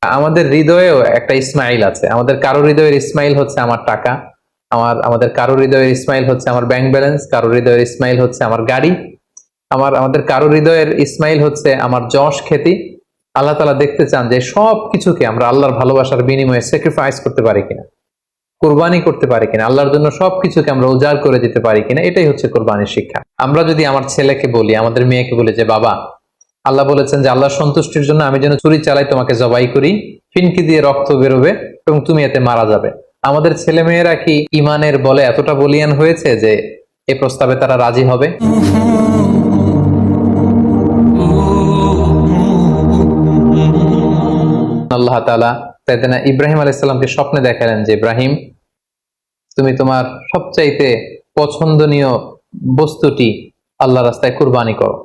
আমাদের হৃদয়েও একটা ইসমাইল আছে। আমাদের কারো হৃদয়ের ইসমাইল হচ্ছে আমার টাকা, আমাদের কারো হৃদয়ের ইসমাইল হচ্ছে আমার ব্যাংক ব্যালেন্স, কারো হৃদয়ের ইসমাইল হচ্ছে আমার গাড়ি, আমাদের কারো হৃদয়ের ইসমাইল হচ্ছে আমার যশ খ্যাতি। আল্লাহ তাআলা দেখতে চান যে সব কিছুকে আমরা আল্লাহর ভালোবাসার বিনিময়ে স্যাক্রিফাইস করতে পারি কিনা, কোরবানি করতে পারি কিনা, আল্লাহর জন্য সবকিছুকে আমরা উজাড় করে দিতে পারি কিনা। এটাই হচ্ছে কোরবানির শিক্ষা। আমরা যদি আমার ছেলেকে বলি, আমাদের মেয়েকে বলি যে বাবা, আল্লাহ বলেছেন যে আল্লাহর সন্তুষ্টির জন্য আমি যেন ছুরি চালাই, তোমাকে জবাই করি, ফিনকি দিয়ে রক্ত বেরোবে এবং তুমি এতে মারা যাবে। আমাদের ছেলে মেয়েরা কি ইমানের বলে এতটা বলিয়ান হয়েছে যে এই প্রস্তাবে তারা রাজি হবে? আল্লাহ তাআলা সাইয়েদনা ইব্রাহিম আলাইহিস সালামকে স্বপ্নে দেখালেন যে ইব্রাহিম, তুমি তোমার সবচাইতে পছন্দনীয় বস্তুটি আল্লাহর রাস্তায় কুরবানি করো।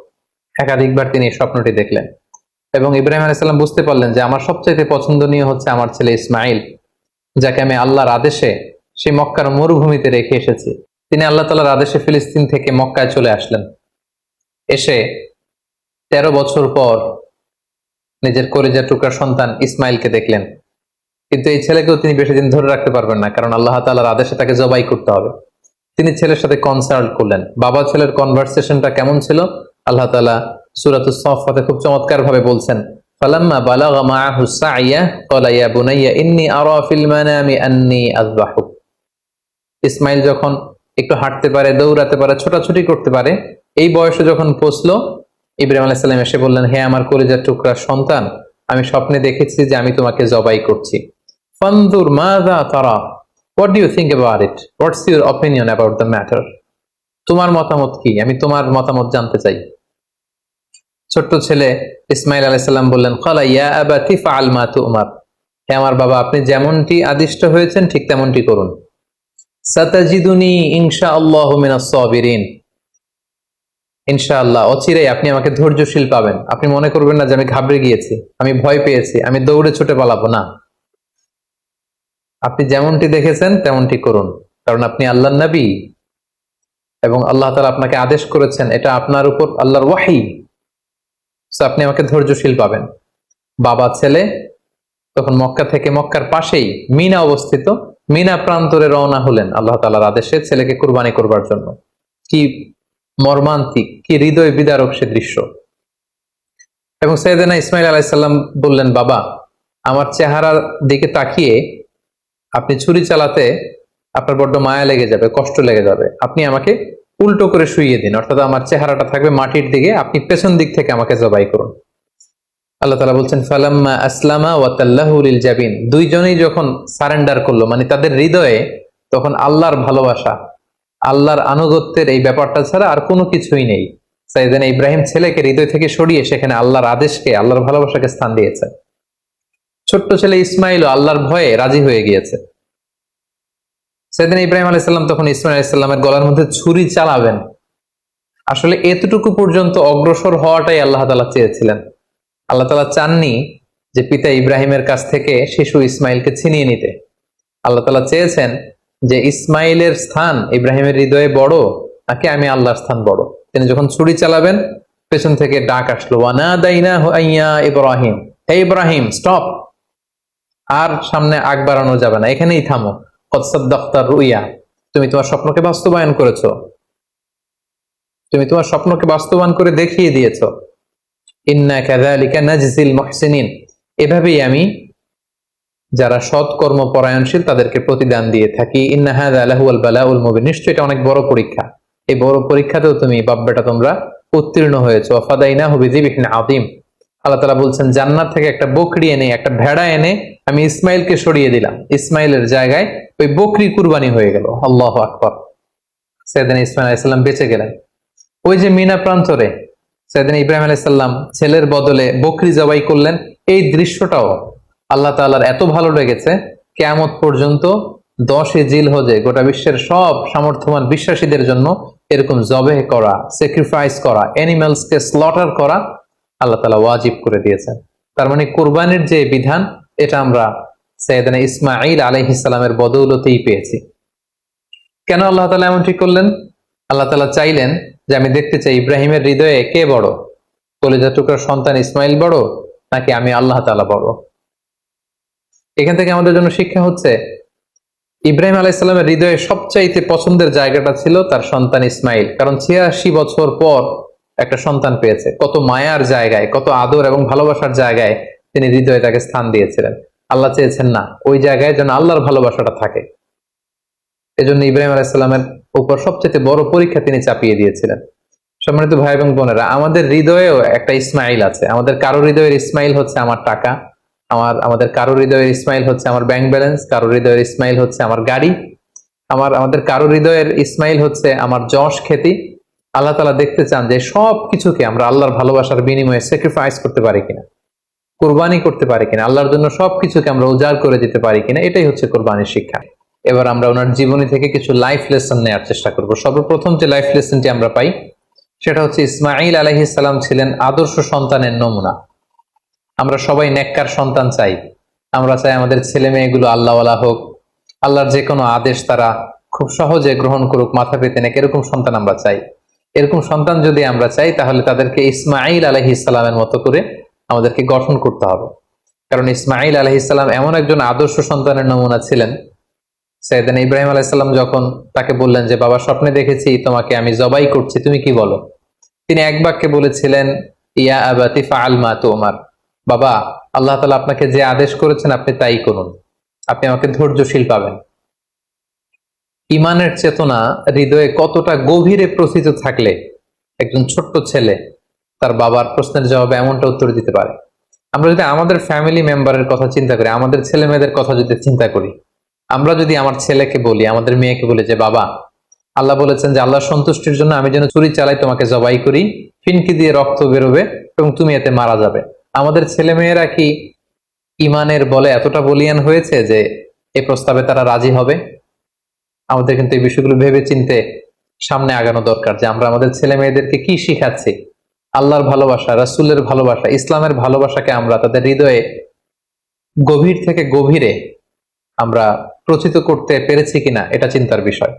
একাধিকবার তিনি এই স্বপ্নটি দেখলেন এবং ইব্রাহিম আলাইহিস সালাম বুঝতে পারলেন যে আমার সবচাইতে পছন্দনীয় হচ্ছে আমার ছেলে ইসমাইল, যাকে আমি আল্লাহর আদেশে সেই মক্কার মরুভূমিতে রেখে এসেছি। তিনি আল্লাহ তাআলার আদেশে ফিলিস্তিন থেকে মক্কায় চলে আসলেন। এসে 13 বছর পর নিজের কলিজার টুকরা সন্তান ইসমাইলকে দেখলেন। কিন্তু এই ছেলেকেও তিনি বেশি দিন ধরে রাখতে পারবেন না, কারণ আল্লাহ তাআলার আদেশে তাকে জবাই করতে হবে। তিনি ছেলের সাথে কনসাল্ট করলেন। বাবা ছেলের কনভারসেশনটা কেমন ছিল আল্লাহ তাআলা সূরাতুস সাফফাতে খুব চমৎকার ভাবে বলছেন, ফালাম্মা বালাগা মাআহু সাইয়া ক্বালা ইয়া বুনাইয়া ইন্নী আরা ফিল মানামি আন্নী আযবাহুক। ইসমাইল যখন একটু হাঁটতে পারে, দৌড়াতে পারে, ছোটাছুটি করতে পারে, এই বয়সে যখন পৌঁছলো, ইব্রাহিম আলাইহিস সালাম এসে বললেন, হে আমার কলিজার টুকরা সন্তান, আমি স্বপ্নে দেখেছি যে আমি তোমাকে জবাই করছি। ফানজুর মাযা তারা, what do you think about it, what's your opinion about the matter, তোমার মতামত কি, আমি তোমার মতামত জানতে চাই। ছোট্ট ছেলে ইসমাইল আলাইহিস সালাম বললেন, ক্বালা ইয়া আবাতি ফাআল মা তু'মার, হে আমার বাবা, আপনি যেমনটি আদিষ্ট হয়েছেন ঠিক তেমনটি করুন। সাতাজিদুনি ইনশাআল্লাহু মিনাস সাবিরিন, ইনশাআল্লাহ অচিরেই আপনি আমাকে ধৈর্যশীল পাবেন। আপনি মনে করবেন না যে আমি ঘাবড়ে গিয়েছি, আমি ভয় পেয়েছি, আমি দৌড়ে ছুটে পালাবো না। আপনি যেমনটি দেখেছেন তেমনটি করুন, কারণ আপনি আল্লাহর নবী এবং আল্লাহ তাআলা আপনাকে আদেশ করেছেন, এটা আপনার উপর আল্লাহর ওয়াহী। সো আপনি আমাকে ধৈর্যশীল পাবেন। বাবা ছেলে তখন মক্কা থেকে, মক্কার পাশেই মিনা অবস্থিত, মিনা প্রান্তরে রওনা হলেন আল্লাহ তাআলার আদেশে ছেলেকে কুরবানি করবার জন্য। কি মর্মান্তিক, কি হৃদয় বিদারক সে দৃশ্য। এবং সাইয়েদনা ইসমাইল আলাইহিস সালাম বললেন, বাবা, আমার চেহারার দিকে তাকিয়ে আপনি ছুরি চালাতে আপনার বড্ড মায়া লেগে যাবে, কষ্ট লেগে যাবে, আপনি আমাকে উল্টো করে শুইয়ে দিন, অর্থাৎ আমার চেহারাটা থাকবে মাটির দিকে, আপনি পেছন দিক থেকে আমাকে জবাই করুন। আল্লাহ তাআলা বলছেন, ফালাম্মা আসলামা ওয়া তাল্লাহু লিল জাবিন, দুইজনেই যখন সারেন্ডার করলো, মানে তাদের হৃদয়ে তখন আল্লাহর ভালোবাসা, আল্লাহর আনুগত্যের এই ব্যাপারটা ছাড়া আর কোনো কিছুই নেই। সাইয়েদনা ইব্রাহিম ছেলেকে হৃদয় থেকে সরিয়ে সেখানে আল্লাহর আদেশকে, আল্লাহর ভালোবাসাকে স্থান দিয়েছে। ছোট্ট ছেলে ইসমাইলও আল্লাহর ভয়ে রাজি হয়ে গিয়েছে। সাইয়েদনা ইব্রাহিম আলাইহিস সালাম তখন ইসমাইল আলাইহিস সালামের গলার মধ্যে ছুরি চালাবেন। আসলে এতটুকু পর্যন্ত অগ্রসর হওয়াটাই আল্লাহ তাআলা চেয়েছিলেন। আল্লাহ তাআলা চাননি যে পিতা ইব্রাহিমের কাছ থেকে শিশু ইসমাইলকে ছিনিয়ে নিতে। আল্লাহ তাআলা চেয়েছেন যে ইসমাইলের স্থান ইব্রাহিমের হৃদয়ে বড় নাকি আমি আল্লাহর স্থান বড়। তিনি যখন ছুরি চালাবেন, পেছন থেকে ডাক আসলো, ওয়ানাদাইনাহু আইয়া ইব্রাহিম, হে ইব্রাহিম স্টপ, আর সামনে আগ বাড়ানো যাবে না, এখানেই থামো। কদ সাদ্দাকতা রুইয়া, তুমি তোমার স্বপ্নকে বাস্তবায়ন করেছো, তুমি তোমার স্বপ্নকে বাস্তবায়ন করে দেখিয়ে দিয়েছো। ইন্না কাযালিকা নাজজিল মুহসিনিন, এভাবেই আমি যারা সৎ কর্ম পরায়ণশীল তাদেরকে প্রতিদান দিয়ে থাকি। ইন্না হাযা লাহুয়াল বালাউল মুবিন, নিশ্চয়ই এটা অনেক বড় পরীক্ষা, এই বড় পরীক্ষাতেও তুমি বাপ বেটা তোমরা উত্তীর্ণ হয়েছো। ফাদাইনাহু বিযিবহিন আযীম, আল্লাহ তাআলা বলছেন জান্নাত থেকে একটা বকরি এনে, একটা ভেড়া এনে আমি ইসমাইলকে সরিয়ে দিলাম, ইসমাইলের জায়গায় ওই বকরি কুরবানি হয়ে গেল। আল্লাহু আকবার। সাইয়েদনা ইসমাইল আলাইহিস সালাম বেঁচে গেলেন। ওই যে মিনা প্রান্তরে সাইয়েদনা ইব্রাহিম আলাইহিস সালাম ছেলের বদলে বকরি জবাই করলেন, এই দৃশ্যটাও আল্লাহ তাআলার এত ভালো লেগেছে, কিয়ামত পর্যন্ত 10 জিলহজে গোটা বিশ্বের সব সামর্থ্যবান বিশ্বাসীদের জন্য এরকম জবেহ করা, স্যাক্রিফাইস করা, অ্যানিমালসকে স্লটার করা আল্লাহ তাআলা ওয়াজিব করে দিয়েছেন। তার মানে কুরবানির যে বিধান, এটা আমরা সাইয়েদনা ইসমাঈল আলাইহিস সালামের বদৌলতেই পেয়েছি। কেন আল্লাহ তাআলা এমনটি করলেন? আল্লাহ তাআলা চাইলেন যে আমি দেখতে চাই ইব্রাহিমের হৃদয়ে কে বড়, কলিজার টুকরার সন্তান ইসমাইল বড় নাকি আমি আল্লাহ তাআলা বড়। এখান থেকে আমাদের জন্য শিক্ষা হচ্ছে, ইব্রাহিম আলাইহিসসালামের হৃদয়ে সবচাইতে পছন্দের জায়গাটা ছিল তার সন্তান ইসমাইল, কারণ ৮৬ বছর পর একটা সন্তান পেয়েছে। কত মায়ার জায়গায়, কত আদর এবং ভালোবাসার জায়গায় তিনি হৃদয়ে তাকে স্থান দিয়েছিলেন। আল্লাহ চেয়েছেন না ওই জায়গায় যেন আল্লাহর ভালোবাসাটা থাকে, এজন্য ইব্রাহিম আলাইহিসসালামের উপর সবচেয়ে বড় পরীক্ষা তিনি চাপিয়ে দিয়েছিলেন। সম্মানিত ভাই এবং বোনেরা, আমাদের হৃদয়েও একটা ইসমাইল আছে। আমাদের কারো হৃদয়ের ইসমাইল হচ্ছে আমার টাকা, আমাদের কারো হৃদয়ের ইসমাইল হচ্ছে আমার ব্যাংক ব্যালেন্স, কারো হৃদয়ের ইসমাইল হচ্ছে আমার গাড়ি, আমাদের কারো হৃদয়ের ইসমাইল হচ্ছে আমার যশ খ্যাতি। আল্লাহ তাআলা দেখতে চান যে সব কিছুকে আমরা আল্লাহর ভালোবাসার বিনিময়ে স্যাক্রিফাইস করতে পারি কিনা, কোরবানি করতে পারি কিনা, আল্লাহর জন্য সবকিছুকে আমরা উজাড় করে দিতে পারি কিনা। এটাই হচ্ছে কোরবানির শিক্ষা। এবার আমরা ওনার জীবনী থেকে কিছু লাইফ লেসন নেওয়ার চেষ্টা করব। সর্বপ্রথম যে লাইফ লেসনটি আমরা পাই সেটা হচ্ছে, ইসমাঈল আলাইহিস সালাম ছিলেন আদর্শ সন্তানের নমুনা। আমরা সবাই নেককার সন্তান চাই। আমরা চাই আমাদের ছেলে মেয়েগুলো আল্লাহওয়ালা হোক, আল্লাহর যে কোনো আদেশ তারা খুব সহজে গ্রহণ করুক, মাথা পেতে নেক, এরকম সন্তান আমরা চাই। এরকম সন্তান যদি আমরা চাই, তাহলে তাদেরকে ইসমাঈল আলাইহিস সালামের মতো করে আমাদেরকে গঠন করতে হবে। কারণ ইসমাঈল আলাইহিস সালাম এমন একজন আদর্শ সন্তানের নমুনা ছিলেন। সাইয়েদনা ইব্রাহিম আলাইহিস সালাম যখন তাকে বললেন যে, বাবা স্বপ্নে দেখেছি তোমাকে আমি জবাই করছি, তুমি কি বলো? তিনি এক বাক্যে বলেছিলেন, ইয়া আবাতি ফাআল মা তুমার। বাবা, আল্লাহ তাআলা আপনাকে যে আদেশ করেছেন আপনি তাই করুন, আপনি আমাকে ধৈর্যশীল পাবেন। ইমানের চেতনা হৃদয়ে কতটা গভীরে প্রথিত থাকলে একজন ছোট্ট ছেলে তার বাবার প্রশ্নের জবাবে এমনটা উত্তর দিতে পারে। আমরা যদি আমাদের ফ্যামিলি মেম্বারের কথা চিন্তা করি, আমাদের ছেলে মেয়েদের কথা যদি চিন্তা করি, আমরা যদি আমার ছেলেকে বলি, আমাদের মেয়েকে বলি যে, বাবা আল্লাহ বলেছেন যে আল্লাহর সন্তুষ্টির জন্য আমি যেন ছুরি চালাই, তোমাকে জবাই করি, ফিনকি দিয়ে রক্ত বেরোবে এবং তুমি এতে মারা যাবে। আমাদের ছেলে মেয়েরা কি ইমানের বলে এতটা বলিয়ান হয়েছে যে এই প্রস্তাবে তারা রাজি হবে? আমাদের কিন্তু এই বিষয়গুলো ভেবে চিন্তে সামনে আগানো দরকার, যে আমরা আমাদের ছেলে মেয়েদেরকে কি শিখাচ্ছি। আল্লাহর ভালোবাসা, রাসূলের ভালোবাসা, ইসলামের ভালোবাসাকে আমরা তাদের হৃদয়ে গভীর থেকে গভীরে আমরা প্রচিত করতে পেরেছি কিনা, এটা চিন্তার বিষয়।